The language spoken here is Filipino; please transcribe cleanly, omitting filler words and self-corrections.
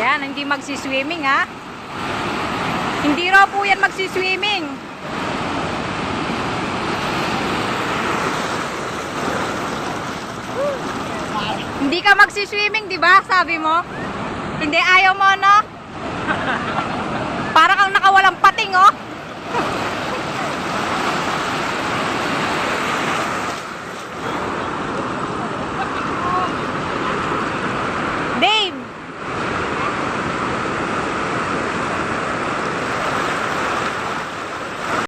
Ayan, hindi magsiswimming ha. Hindi raw po yan magsiswimming. Hindi ka magsiswimming, di ba? Sabi mo. Hindi, ayaw mo, no?